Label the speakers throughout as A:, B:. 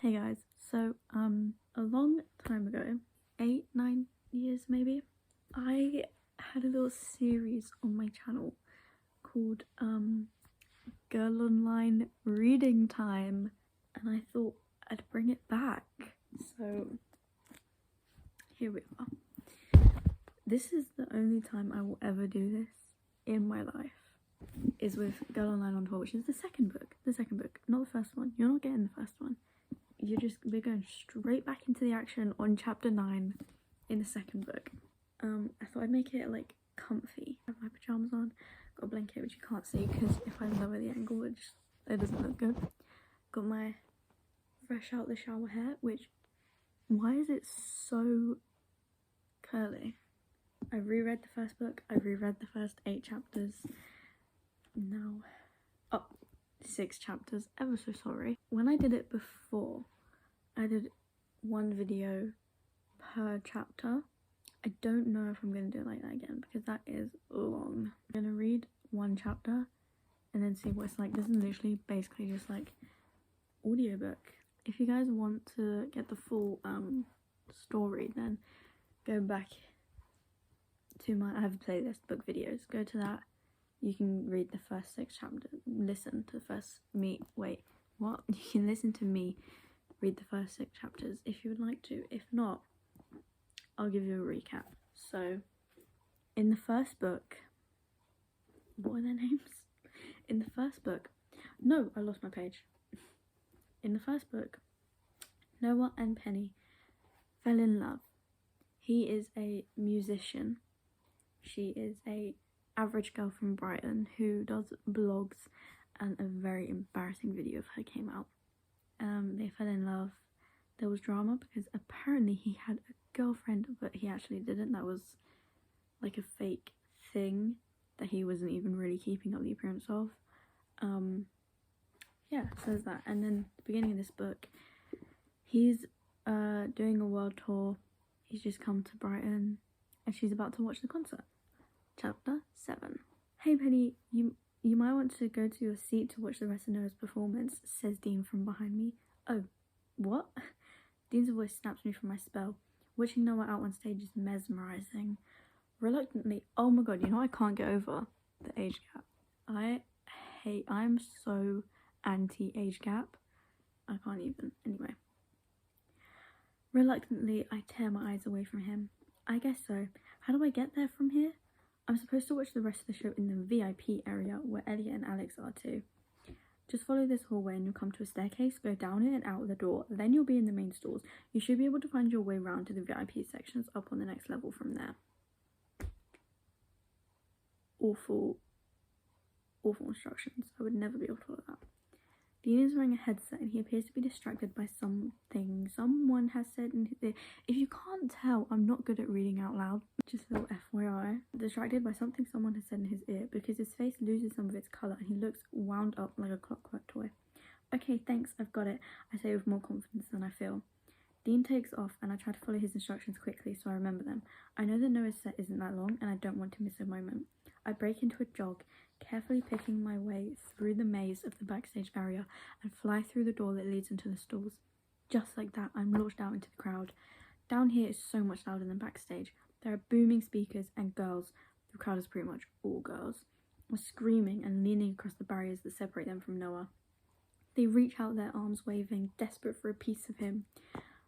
A: Hey guys, so a long time ago, 8-9 years maybe, I had a little series on my channel called Girl Online Reading Time, and I thought I'd bring it back. So here we are. This is the only time I will ever do this in my life, is with Girl Online on Tour, which is the second book, not the first one. You're not getting the first one. We're going straight back into the action on chapter 9 in the second book. I thought I'd make it like comfy. I have my pajamas on, got a blanket which you can't see because if I lower the angle it doesn't look good. Got my fresh out the shower hair, which, why is it so curly? I reread the first book, I reread the first 8 chapters, now 6 chapters, ever so sorry. When I did it before, I did one video per chapter. I don't know if I'm going to do it like that again because that is long. I'm going to read one chapter and then see what it's like. This is literally basically just like audiobook. If you guys want to get the full story, then go back to I have a playlist, book videos, go to that. You can read the first 6 chapters, listen to the first You can listen to me read the first 6 chapters if you would like to. If not, I'll give you a recap. So, in the first book, what are their names? In the first book, no, I lost my page. In the first book, Noah and Penny fell in love. He is a musician. She is a average girl from Brighton who does blogs, and a very embarrassing video of her came out. They fell in love. There was drama because apparently he had a girlfriend, but he actually didn't. That was like a fake thing that he wasn't even really keeping up the appearance of. Yeah, so there's that. And then the beginning of this book, he's doing a world tour. He's just come to Brighton and she's about to watch the concert. Chapter 7. Hey Penny, you might want to go to your seat to watch the rest of Noah's performance, says Dean from behind me. Oh, what? Dean's voice snaps me from my spell. Watching Noah out on stage is mesmerising. Reluctantly, oh my god, you know I can't get over the age gap. I'm so anti-age gap. I can't even. Anyway. Reluctantly, I tear my eyes away from him. I guess so. How do I get there from here? I'm supposed to watch the rest of the show in the VIP area where Elliot and Alex are too. Just follow this hallway and you'll come to a staircase, go down it and out the door, then you'll be in the main stalls. You should be able to find your way round to the VIP sections up on the next level from there. Awful instructions. I would never be able to follow that. Dean is wearing a headset and he appears to be distracted by something someone has said in his ear. If you can't tell, I'm not good at reading out loud. Just a little FYI. Distracted by something someone has said in his ear because his face loses some of its colour and he looks wound up like a clockwork toy. Okay, thanks, I've got it, I say with more confidence than I feel. Dean takes off and I try to follow his instructions quickly so I remember them. I know that Noah's set isn't that long and I don't want to miss a moment. I break into a jog, carefully picking my way through the maze of the backstage area and fly through the door that leads into the stalls. Just like that, I'm launched out into the crowd. Down here is so much louder than backstage. There are booming speakers and girls, the crowd is pretty much all girls, are screaming and leaning across the barriers that separate them from Noah. They reach out their arms waving, desperate for a piece of him.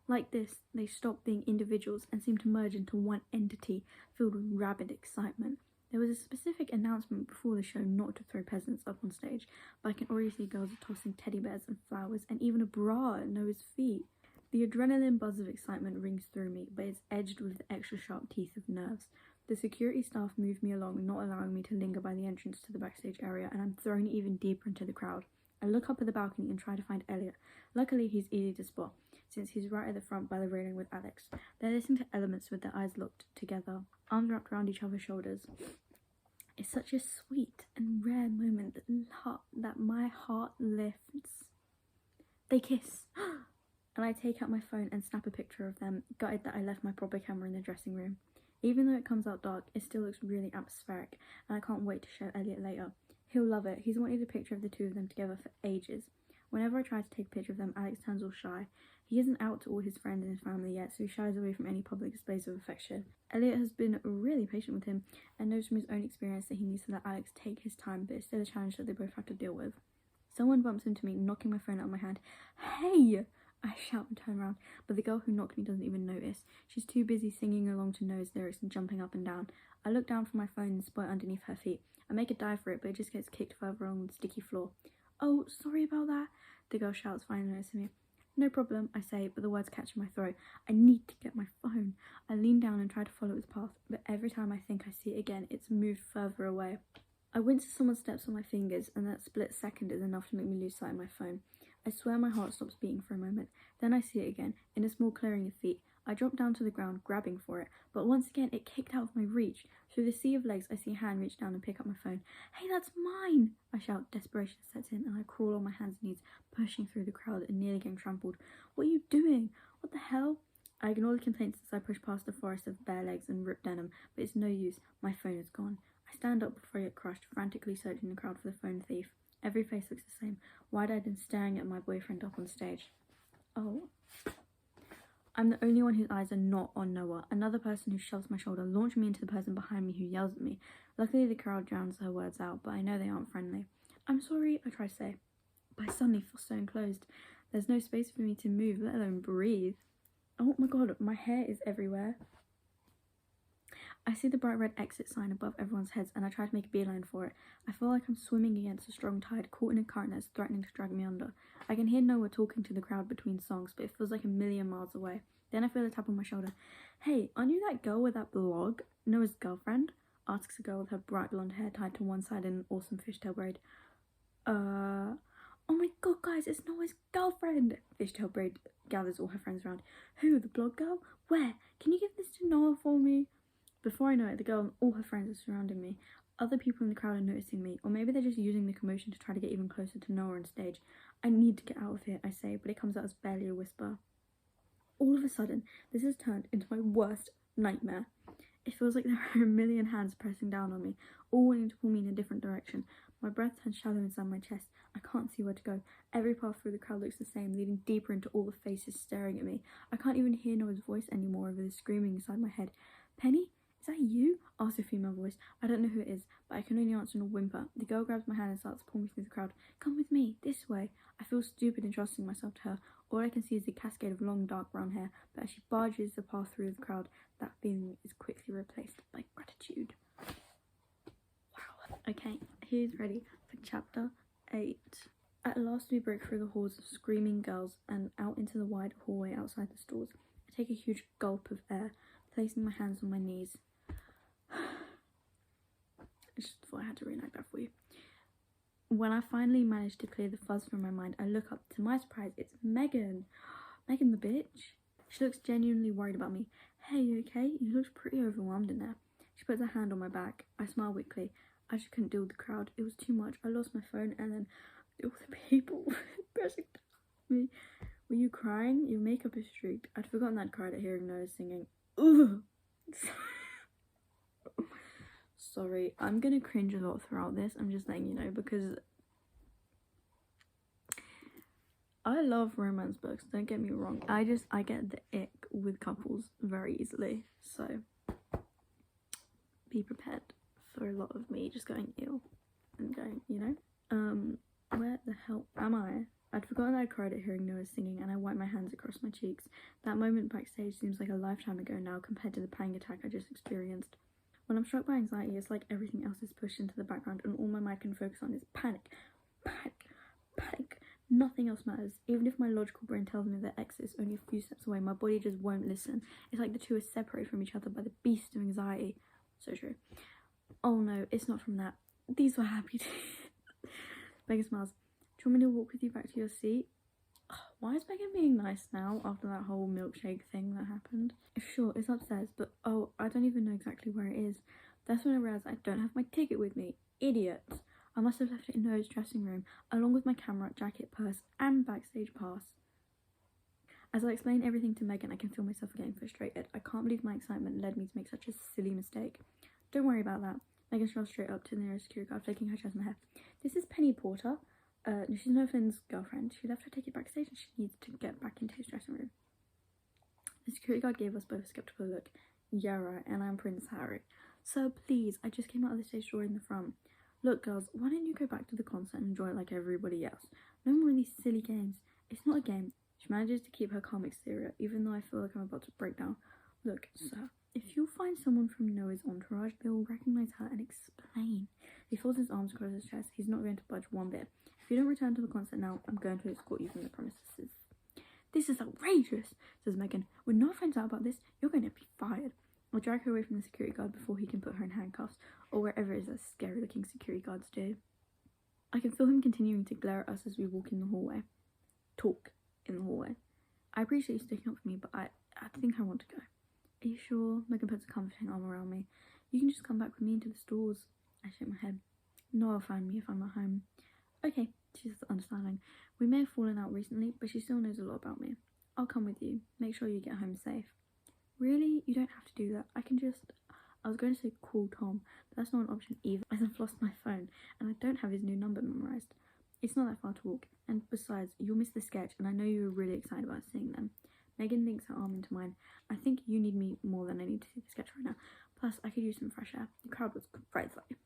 A: Like this, they stop being individuals and seem to merge into one entity filled with rabid excitement. There was a specific announcement before the show not to throw peasants up on stage, but I can already see girls are tossing teddy bears and flowers and even a bra at Noah's feet. The adrenaline buzz of excitement rings through me, but it's edged with the extra sharp teeth of nerves. The security staff move me along, not allowing me to linger by the entrance to the backstage area, and I'm thrown even deeper into the crowd. I look up at the balcony and try to find Elliot. Luckily, he's easy to spot, since he's right at the front by the railing with Alex. They're listening to Elements with their eyes locked together, arms wrapped around each other's shoulders. It's such a sweet and rare moment that my heart lifts. They kiss, and I take out my phone and snap a picture of them, gutted that I left my proper camera in the dressing room. Even though it comes out dark, it still looks really atmospheric, and I can't wait to show Elliot later. He'll love it. He's wanted a picture of the two of them together for ages. Whenever I try to take a picture of them, Alex turns all shy. He isn't out to all his friends and his family yet, so he shies away from any public displays of affection. Elliot has been really patient with him and knows from his own experience that he needs to let Alex take his time, but it's still a challenge that they both have to deal with. Someone bumps into me, knocking my phone out of my hand. "Hey!" I shout and turn around, but the girl who knocked me doesn't even notice. She's too busy singing along to Noah's lyrics and jumping up and down. I look down from my phone and spot it underneath her feet. I make a dive for it, but it just gets kicked further along the sticky floor. "Oh, sorry about that," the girl shouts, finally noticing me. "No problem," I say, but the words catch in my throat. I need to get my phone. I lean down and try to follow its path, but every time I think I see it again, it's moved further away. I wince as someone steps on my fingers, and that split second is enough to make me lose sight of my phone. I swear my heart stops beating for a moment. Then I see it again, in a small clearing of feet. I drop down to the ground, grabbing for it, but once again it kicked out of my reach. Through the sea of legs, I see a hand reach down and pick up my phone. "Hey, that's mine!" I shout. Desperation sets in, and I crawl on my hands and knees, pushing through the crowd and nearly getting trampled. "What are you doing? What the hell?" I ignore the complaints as I push past the forest of bare legs and ripped denim, but it's no use. My phone is gone. I stand up before I get crushed, frantically searching the crowd for the phone thief. Every face looks the same, wide-eyed and staring at my boyfriend up on stage. Oh. I'm the only one whose eyes are not on Noah. Another person who shoves my shoulder, launching me into the person behind me who yells at me. Luckily, the crowd drowns her words out, but I know they aren't friendly. "I'm sorry," I try to say, but I suddenly feel so enclosed. There's no space for me to move, let alone breathe. Oh my god, my hair is everywhere. I see the bright red exit sign above everyone's heads, and I try to make a beeline for it. I feel like I'm swimming against a strong tide, caught in a current that's threatening to drag me under. I can hear Noah talking to the crowd between songs, but it feels like a million miles away. Then I feel a tap on my shoulder. "Hey, aren't you that girl with that blog? Noah's girlfriend?" asks a girl with her bright blonde hair tied to one side in an awesome fishtail braid. Oh my god, guys, it's Noah's girlfriend!" Fishtail braid gathers all her friends around. "Who, the blog girl? Where? Can you give this to Noah for me?" Before I know it, the girl and all her friends are surrounding me. Other people in the crowd are noticing me, or maybe they're just using the commotion to try to get even closer to Noah on stage. "I need to get out of here," I say, but it comes out as barely a whisper. All of a sudden, this has turned into my worst nightmare. It feels like there are a million hands pressing down on me, all wanting to pull me in a different direction. My breath turns shallow inside my chest. I can't see where to go. Every path through the crowd looks the same, leading deeper into all the faces staring at me. I can't even hear Noah's voice anymore over the screaming inside my head. "Penny? Is that you?" asks a female voice. I don't know who it is, but I can only answer in a whimper. The girl grabs my hand and starts to pull me through the crowd. "Come with me, this way." I feel stupid entrusting myself to her. All I can see is a cascade of long dark brown hair, but as she barges the path through the crowd, that feeling is quickly replaced by gratitude. Wow. Okay, who's ready for chapter 8? At last we break through the halls of screaming girls and out into the wide hallway outside the stores. I take a huge gulp of air, placing my hands on my knees. I just thought I had to reenact that for you. When I finally manage to clear the fuzz from my mind, I look up. To my surprise, it's Megan. Megan the bitch. She looks genuinely worried about me. "Hey, you okay? You looked pretty overwhelmed in there." She puts her hand on my back. I smile weakly. I just couldn't deal with the crowd. It was too much. I lost my phone and then all the people pressing down on me. "Were you crying? Your makeup is streaked." I'd forgotten that cried at hearing Noah singing. Ugh. Sorry, I'm gonna cringe a lot throughout this. I'm just letting you know, because I love romance books, don't get me wrong. I get the ick with couples very easily, so be prepared for a lot of me just going ew and going, you know. Where the hell am I? I'd forgotten that I cried at hearing Noah singing, and I wiped my hands across my cheeks. That moment backstage seems like a lifetime ago now compared to the pang attack I just experienced. When I'm struck by anxiety, it's like everything else is pushed into the background, and all my mind can focus on is panic, panic, panic. Nothing else matters. Even if my logical brain tells me that exit is only a few steps away, my body just won't listen. It's like the two are separated from each other by the beast of anxiety. So true. Oh no, it's not from that. These were happy days. Megan smiles. "Do you want me to walk with you back to your seat?" Why is Megan being nice now after that whole milkshake thing that happened? Sure, it's upstairs, but oh, I don't even know exactly where it is. That's when I realised I don't have my ticket with me. Idiot. I must have left it in Noah's dressing room, along with my camera, jacket, purse, and backstage pass. As I explain everything to Megan, I can feel myself getting frustrated. I can't believe my excitement led me to make such a silly mistake. "Don't worry about that." Megan strolls straight up to the nearest security guard, flicking her chest and hair. "This is Penny Porter. she's no friend's girlfriend. She left her ticket backstage and she needs to get back into his dressing room. The security guard gave us both a skeptical look. Yeah, right, and I'm Prince Harry. So please, I just came out of the stage door in the front. Look, girls, why don't you go back to the concert and enjoy it like everybody else? No more of these silly games. It's not a game. She manages to keep her calm exterior, even though I feel like I'm about to break down. Look, sir, if you'll find someone from Noah's entourage, they will recognise her and explain. He folds his arms across his chest. He's not going to budge one bit. If you don't return to the concert now, I'm going to escort you from the premises. This is outrageous, says Megan. When Noah finds out about this, you're going to be fired. I'll drag her away from the security guard before he can put her in handcuffs, or wherever it is that scary-looking security guards do. I can feel him continuing to glare at us as we walk in the hallway. Talk in the hallway. I appreciate you sticking up for me, but I think I want to go. Are you sure? Megan puts a comforting arm around me. You can just come back with me into the stores. I shake my head. Noah will find me if I'm at home. Okay, she's understanding. We may have fallen out recently, but she still knows a lot about me. I'll come with you. Make sure you get home safe. Really? You don't have to do that. I was going to say call Tom, but that's not an option either, as I've lost my phone, and I don't have his new number memorised. It's not that far to walk, and besides, you'll miss the sketch, and I know you were really excited about seeing them. Megan links her arm into mine. I think you need me more than I need to see the sketch right now. Plus, I could use some fresh air. The crowd was right there.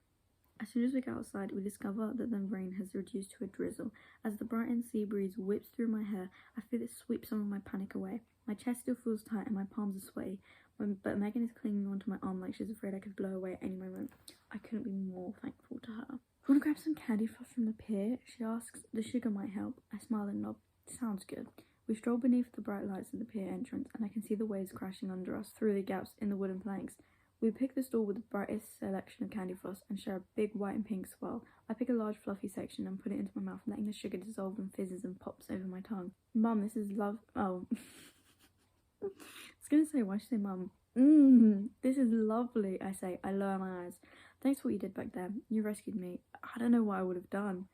A: As soon as we get outside, we discover that the rain has reduced to a drizzle. As the brightened sea breeze whips through my hair, I feel it sweep some of my panic away. My chest still feels tight and my palms are sweaty, but Megan is clinging onto my arm like she's afraid I could blow away at any moment. I couldn't be more thankful to her. Want to grab some candy floss from the pier? She asks. The sugar might help. I smile and nod. Sounds good. We stroll beneath the bright lights of the pier entrance, and I can see the waves crashing under us through the gaps in the wooden planks. We pick the stall with the brightest selection of candy floss and share a big white and pink swirl. I pick a large fluffy section and put it into my mouth, letting the sugar dissolve and fizzes and pops over my tongue. Mum, this is love. Oh. I was going to say, why should I say mum? This is lovely, I say. I lower my eyes. Thanks for what you did back there. You rescued me. I don't know what I would have done.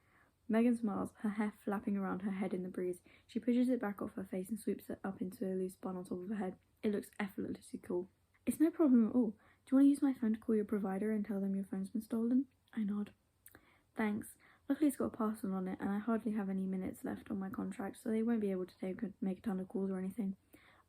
A: Megan smiles, her hair flapping around her head in the breeze. She pushes it back off her face and sweeps it up into a loose bun on top of her head. It looks effortlessly cool. It's no problem at all. Do you want to use my phone to call your provider and tell them your phone's been stolen? I nod. Thanks. Luckily it's got a parcel on it and I hardly have any minutes left on my contract, so they won't be able to make a ton of calls or anything.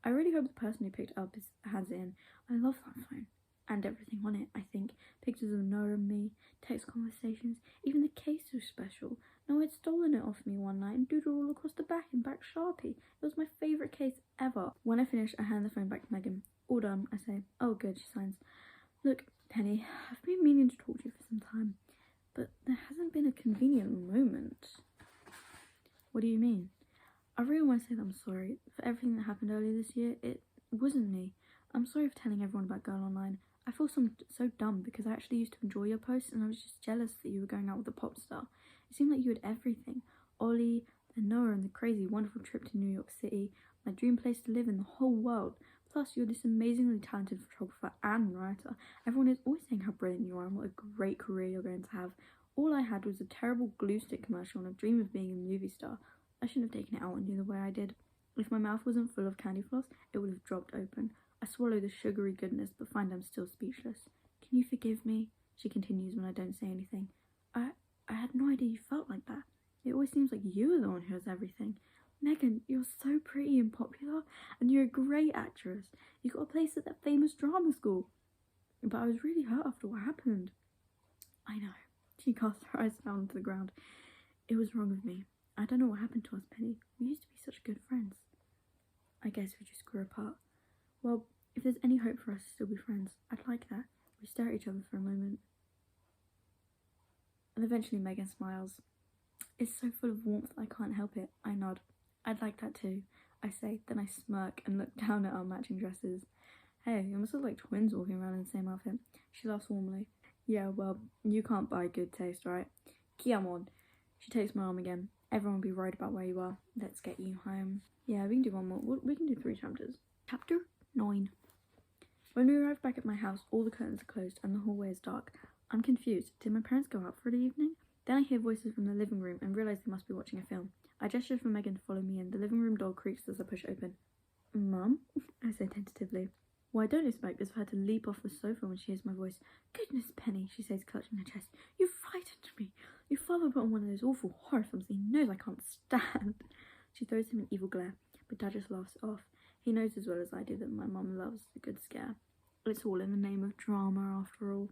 A: I really hope the person who picked it up has it in. I love that phone. And everything on it, I think. Pictures of Noah and me, text conversations, even the case was special. Noah had stolen it off me one night and doodled all across the back in black Sharpie. It was my favourite case ever. When I finish, I hand the phone back to Megan. All done, I say. Oh good, she signs. Look, Penny, I've been meaning to talk to you for some time, but there hasn't been a convenient moment. What do you mean? I really want to say that I'm sorry for everything that happened earlier this year. It wasn't me. I'm sorry for telling everyone about Girl Online. I feel so dumb because I actually used to enjoy your posts and I was just jealous that you were going out with a pop star. It seemed like you had everything. Ollie, the Noah and the crazy wonderful trip to New York City, my dream place to live in the whole world. Plus, you're this amazingly talented photographer and writer. Everyone is always saying how brilliant you are and what a great career you're going to have. All I had was a terrible glue stick commercial and a dream of being a movie star. I shouldn't have taken it out on you the way I did. If my mouth wasn't full of candy floss, it would have dropped open. I swallow the sugary goodness, but find I'm still speechless. Can you forgive me? She continues when I don't say anything. I had no idea you felt like that. It always seems like you are the one who has everything. Megan, you're so pretty and popular, and you're a great actress. You got a place at that famous drama school. But I was really hurt after what happened. I know. She casts her eyes down to the ground. It was wrong of me. I don't know what happened to us, Penny. We used to be such good friends. I guess we just grew apart. Well, if there's any hope for us to still be friends, I'd like that. We stare at each other for a moment. And eventually Megan smiles. It's so full of warmth I can't help it. I nod. I'd like that too, I say, then I smirk and look down at our matching dresses. Hey, you must look like twins walking around in the same outfit. She laughs warmly. Yeah, well, you can't buy good taste, right? Come on. She takes my arm again. Everyone will be worried about where you are. Let's get you home. Yeah, we can do one more. We can do 3 chapters. Chapter 9. When we arrive back at my house, all the curtains are closed and the hallway is dark. I'm confused. Did my parents go out for the evening? Then I hear voices from the living room and realise they must be watching a film. I gesture for Megan to follow me in. The living room door creaks as I push it open. Mum? I say tentatively. What I don't expect is for her to leap off the sofa when she hears my voice. Goodness, Penny, she says, clutching her chest. You frightened me. Your father put on one of those awful horror films he knows I can't stand. She throws him an evil glare, but Dad just laughs it off. He knows as well as I do that my mum loves a good scare. It's all in the name of drama, after all.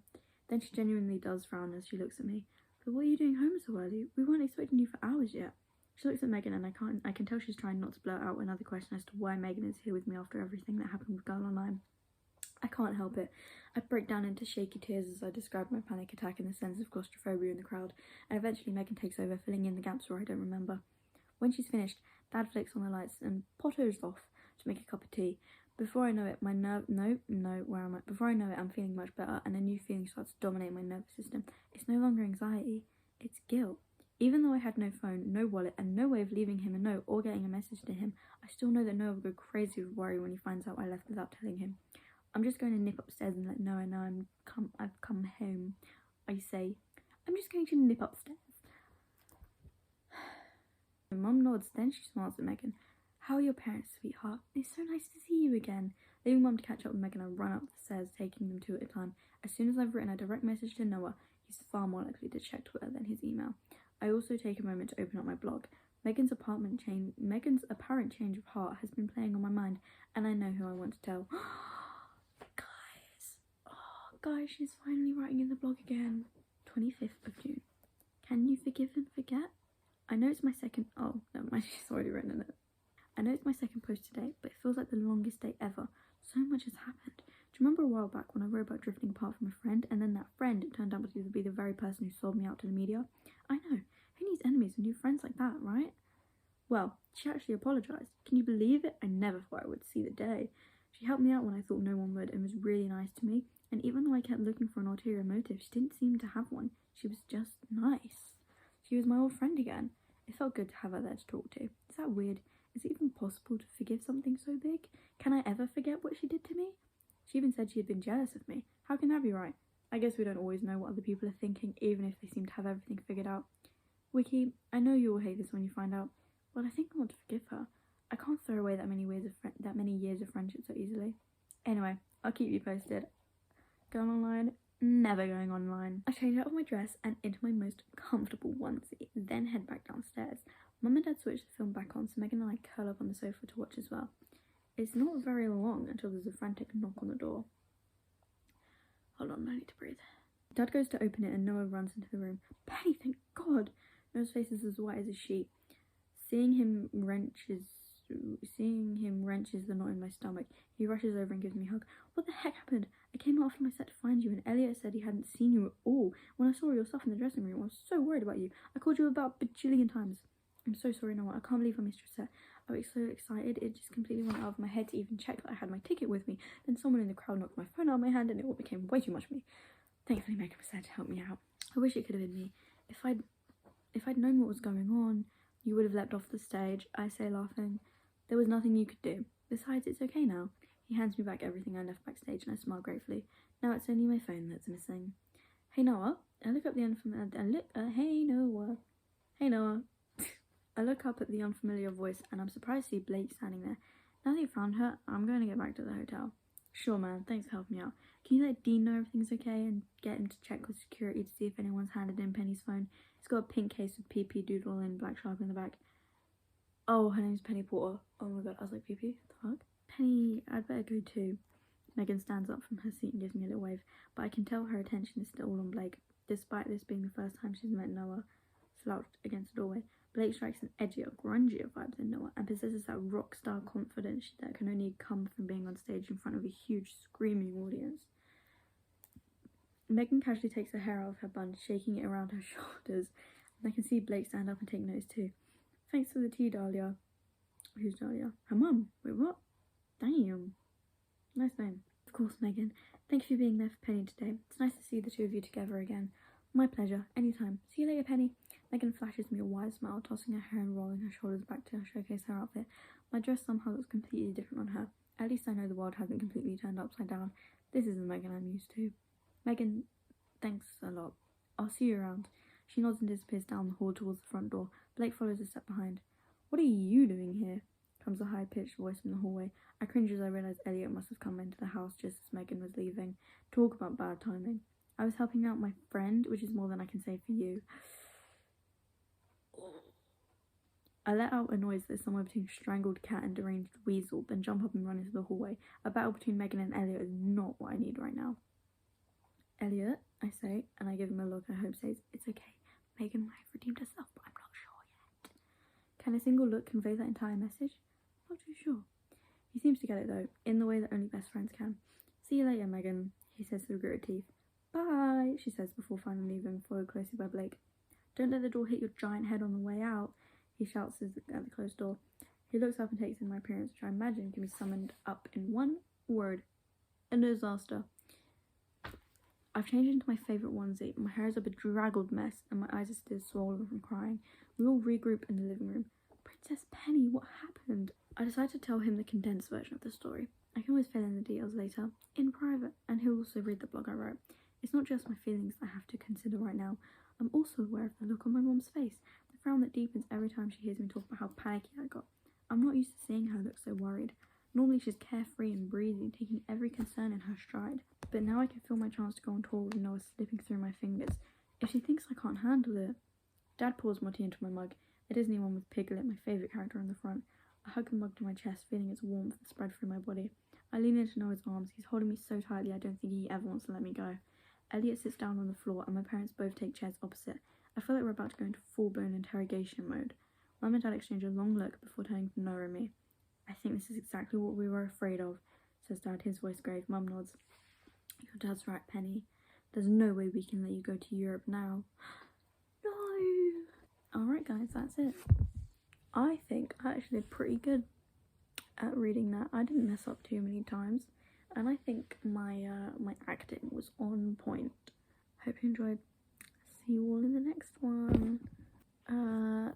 A: Then she genuinely does frown as she looks at me. But what are you doing home so early? We weren't expecting you for hours yet. She looks at Megan and I can tell she's trying not to blurt out another question as to why Megan is here with me after everything that happened with Girl Online. I can't help it. I break down into shaky tears as I describe my panic attack and the sense of claustrophobia in the crowd, and eventually Megan takes over, filling in the gaps where I don't remember. When she's finished, Dad flicks on the lights and potters off to make a cup of tea. Before I know it, Before I know it, I'm feeling much better, and a new feeling starts to dominate my nervous system. It's no longer anxiety, it's guilt. Even though I had no phone, no wallet, and no way of leaving him a note or getting a message to him, I still know that Noah will go crazy with worry when he finds out I left without telling him. I'm just going to nip upstairs and let Noah know I've come home. I say, I'm just going to nip upstairs. Mum nods, then she smiles at Megan. How are your parents, sweetheart? It's so nice to see you again. Leaving Mum to catch up with Megan, I run up the stairs, taking them two at a time. As soon as I've written a direct message to Noah, he's far more likely to check Twitter than his email. I also take a moment to open up my blog. Megan's apparent change of heart has been playing on my mind, and I know who I want to tell. Guys, she's finally writing in the blog again. 25th of June. Can you forgive and forget? I know it's my second... Oh, never mind, she's already written in it. I know it's my second post today, but it feels like the longest day ever. So much has happened. Do you remember a while back when I wrote about drifting apart from a friend, and then that friend turned out to be the very person who sold me out to the media? I know. Who needs enemies and new friends like that, right? Well, she actually apologised. Can you believe it? I never thought I would see the day. She helped me out when I thought no one would and was really nice to me. And even though I kept looking for an ulterior motive, she didn't seem to have one. She was just nice. She was my old friend again. It felt good to have her there to talk to. Is that weird? Is it even possible to forgive something so big? Can I ever forget what she did to me? She even said she had been jealous of me. How can that be right? I guess we don't always know what other people are thinking, even if they seem to have everything figured out. Wiki, I know you will hate this when you find out, but I think I want to forgive her. I can't throw away that many years of friendship so easily. Anyway, I'll keep you posted. Going online, never going online. I change out of my dress and into my most comfortable onesie, then head back downstairs. Mum and Dad switch the film back on, so Megan and I curl up on the sofa to watch as well. It's not very long until there's a frantic knock on the door. Hold on, I need to breathe. Dad goes to open it and Noah runs into the room. Penny, thank God! Noah's face is as white as a sheet. Seeing him wrenches the knot in my stomach. He rushes over and gives me a hug. What the heck happened? I came out after my set to find you, and Elliot said he hadn't seen you at all. When I saw your stuff in the dressing room, I was so worried about you. I called you about a bajillion times. I'm so sorry, Noah. I can't believe I missed your set. I was so excited, it just completely went out of my head to even check that I had my ticket with me. Then someone in the crowd knocked my phone out of my hand, and it all became way too much for me. Thankfully, Megan was there to help me out. I wish it could have been me. If I'd known what was going on, you would have leapt off the stage, I say, laughing. There was nothing you could do. Besides, it's okay now. He hands me back everything I left backstage, and I smile gratefully. Now it's only my phone that's missing. Hey Noah, I look up the Hey Noah. I look up at the unfamiliar voice, and I'm surprised to see Blake standing there. Now that you found her, I'm going to get back to the hotel. Sure, man. Thanks for helping me out. Can you let Dean know everything's okay and get him to check with security to see if anyone's handed in Penny's phone? It's got a pink case with PP Doodle and Black Shark in the back. Oh, her name's Penny Porter. Oh my god, I was like, PP? What the fuck? Penny, I'd better go too. Megan stands up from her seat and gives me a little wave, but I can tell her attention is still all on Blake. Despite this being the first time she's met Noah, slouched against the doorway, Blake strikes an edgier, grungier vibe than Noah and possesses that rock star confidence that can only come from being on stage in front of a huge, screaming audience. Megan casually takes her hair out of her bun, shaking it around her shoulders, and I can see Blake stand up and take notice too. Thanks for the tea, Dahlia. Who's Dahlia? Her mum. Wait, what? Damn. Nice name. Of course, Megan. Thank you for being there for Penny today. It's nice to see the two of you together again. My pleasure. Anytime. See you later, Penny. Megan flashes me a wide smile, tossing her hair and rolling her shoulders back to showcase her outfit. My dress somehow looks completely different on her. At least I know the world hasn't completely turned upside down. This is the Megan I'm used to. Megan, thanks a lot. I'll see you around. She nods and disappears down the hall towards the front door. Blake follows a step behind. What are you doing here? Comes a high-pitched voice from the hallway. I cringe as I realise Elliot must have come into the house just as Megan was leaving. Talk about bad timing. I was helping out my friend, which is more than I can say for you. I let out a noise that's somewhere between strangled cat and deranged weasel, then jump up and run into the hallway. A battle between Megan and Elliot is not what I need right now. Elliot, I say, and I give him a look I hope says, it's okay. Megan might have redeemed herself, but I'm not sure yet. Can a single look convey that entire message? Not too sure. He seems to get it though, in the way that only best friends can. See you later, Megan, he says through gritted teeth. Bye, she says before finally leaving, followed closely by Blake. Don't let the door hit your giant head on the way out, he shouts at the closed door. He looks up and takes in my appearance, which I imagine can be summoned up in one word. A disaster. I've changed into my favourite onesie. My hair is a bedraggled mess and my eyes are still swollen from crying. We all regroup in the living room. Princess Penny, what happened? I decide to tell him the condensed version of the story. I can always fill in the details later, in private, and he'll also read the blog I wrote. It's not just my feelings I have to consider right now. I'm also aware of the look on my mum's face, the frown that deepens every time she hears me talk about how panicky I got. I'm not used to seeing her look so worried. Normally she's carefree and breezy, taking every concern in her stride. But now I can feel my chance to go on tour with Noah slipping through my fingers. If she thinks I can't handle it... Dad pours more tea into my mug, a Disney one with Piglet, my favourite character, on the front. I hug the mug to my chest, feeling its warmth spread through my body. I lean into Noah's arms. He's holding me so tightly I don't think he ever wants to let me go. Elliot sits down on the floor and my parents both take chairs opposite. I feel like we're about to go into full-blown interrogation mode. Mum and Dad exchange a long look before turning to Noah and me. I think this is exactly what we were afraid of, says Dad, his voice grave. Mum nods. Your dad's right, Penny. There's no way we can let you go to Europe now. No! Alright guys, that's it. I think I actually did pretty good at reading that. I didn't mess up too many times. And I think my acting was on point. Hope you enjoyed. See you all in the next one.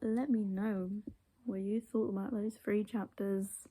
A: Let me know what you thought about those 3 chapters.